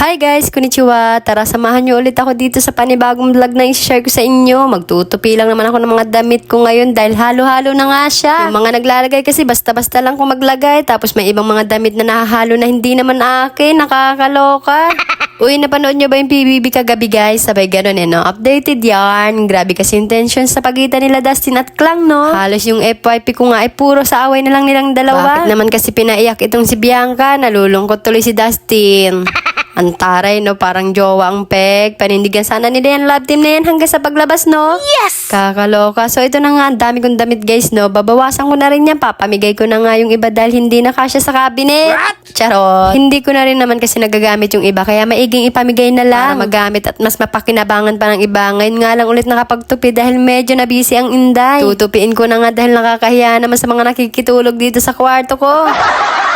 Hi guys, konnichiwa. Tara, samahan nyo ulit ako dito sa panibagong vlog na i-share ko sa inyo. Magtutupi lang naman ako ng mga damit ko ngayon dahil halo-halo na nga siya. Yung mga naglalagay kasi basta-basta lang kung maglagay. Tapos may ibang mga damit na nahahalo na hindi naman akin. Nakakaloka. Uy, napanood nyo ba yung PBB kagabi guys? Sabay ganun no? Updated yarn. Grabe kasi yung tension sa pagitan nila Dustin at Klang, no? Halos yung FYP ko nga ay puro sa away na lang nilang dalawa. Bakit naman kasi pinaiyak itong si Bianca? Nalulungkot tuloy si Dustin. Antaray, no? Parang jowa ang peg. Panindigan sana nila yung love team na yan hanggang sa paglabas, no? Yes! Kakaloka. So, ito na nga. Ang dami kong damit, guys, no? Babawasan ko na rin yan. Papamigay ko na nga yung iba dahil hindi na kasya sa cabinet. What? Charot. Hindi ko na rin naman kasi nagagamit yung iba. Kaya maiging ipamigay na lang. Para magamit at mas mapakinabangan pa ng iba. Ngayon nga lang ulit nakapagtupi dahil medyo na busy ang Inday. Tutupiin ko na nga dahil nakakahiya naman sa mga nakikitulog dito sa kwarto ko.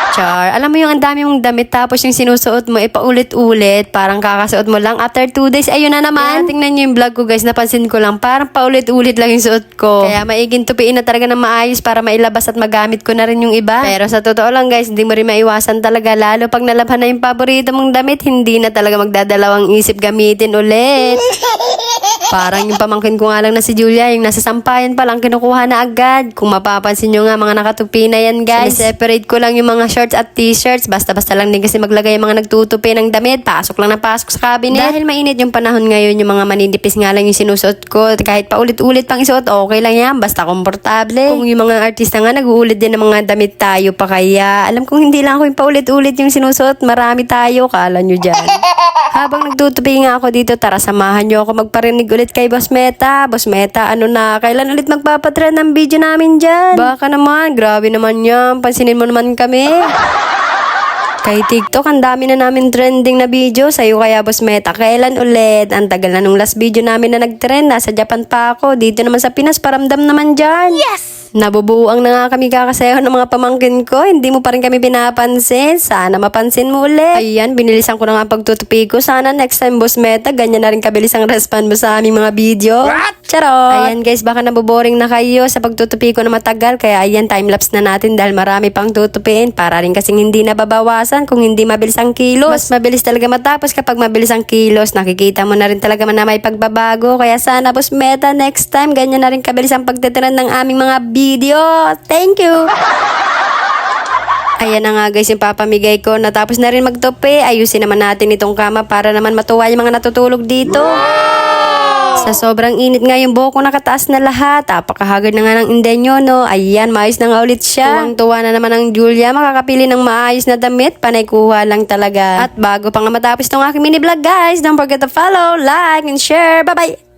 Char, alam mo yung ang dami mong damit tapos yung sinusuot mo paulit-ulit, parang kakasuot mo lang after 2 days, ayun na naman. Kaya tingnan nyo yung vlog ko guys, napansin ko lang, parang paulit-ulit lang yung suot ko. Kaya maiging tupiin na talaga ng maayos para mailabas at magamit ko na rin yung iba. Pero sa totoo lang guys, hindi mo rin maiwasan talaga, lalo pag nalabhan na yung paborito mong damit, hindi na talaga magdadalawang isip gamitin ulit. Parang yung pamangkin ko nga lang na si Julia, yung nasa sampayan pa lang kinukuha na agad. Kung mapapansin nyo nga mga nakatupi na yan guys, separate ko lang yung mga shorts at t-shirts. Basta-basta lang din kasi maglagay yung mga nagtutupi ng damit. Pasok lang na pasok sa cabinet. Dahil mainit yung panahon ngayon, yung mga maninipis nga lang yung sinusuot ko. Kahit paulit-ulit pang isuot, okay lang yan. Basta komportable. Kung yung mga artista nga nag-uulit din ng mga damit tayo pa kaya. Alam kong hindi lang ako yung paulit-ulit yung sinusuot. Marami tayo. Kala nyo dyan. Habang nagtutupi nga ako dito, tara samahan nyo ako magparinig ulit kay Boss Meta. Boss Meta, ano na, kailan ulit magpapatrend ng video namin dyan? Baka naman, grabe naman yan. Pansinin mo naman kami. Kay TikTok, ang dami na namin trending na video. Sa'yo kaya, Boss Meta, kailan ulit? Ang tagal na nung last video namin na nag-trend. Nasa Japan pa ako. Dito naman sa Pinas, paramdam naman dyan. Yes! Nabubuang na nga kami kakasayaw ng mga pamangkin ko. Hindi mo pa rin kami pinapansin. Sana mapansin mo ulit. Ayan, binilisan ko na nga pagtutupi ko. Sana next time, Boss Meta, ganyan na rin kabilis ang respond mo sa aming mga video. What? Charot! Ayan guys, baka naboboring na kayo sa pagtutupi ko na matagal. Kaya ayan, timelapse na natin dahil marami pang tutupiin. Para rin kasing hindi nababawasan kung hindi mabilis ang kilos. Mas mabilis talaga matapos kapag mabilis ang kilos. Nakikita mo na rin talaga na may pagbabago. Kaya sana, Boss Meta, next time, ganyan na rin kabilis ang pagtitiran ng aming mga video. Thank you! Ayan na nga guys yung papamigay ko. Natapos na rin magtupi. Ayusin naman natin itong kama para naman matuwa yung mga natutulog dito. Sa sobrang init nga yung buhok ko nakataas na lahat. Apakahagad na nga ng indenyo, no? Ayan, maayos na nga ulit siya. Tuwang-tuwa na naman ang Julia. Makakapili ng maayos na damit. Panay kuha lang talaga. At bago pa nga matapos itong aking mini vlog guys, don't forget to follow, like, and share. Bye-bye!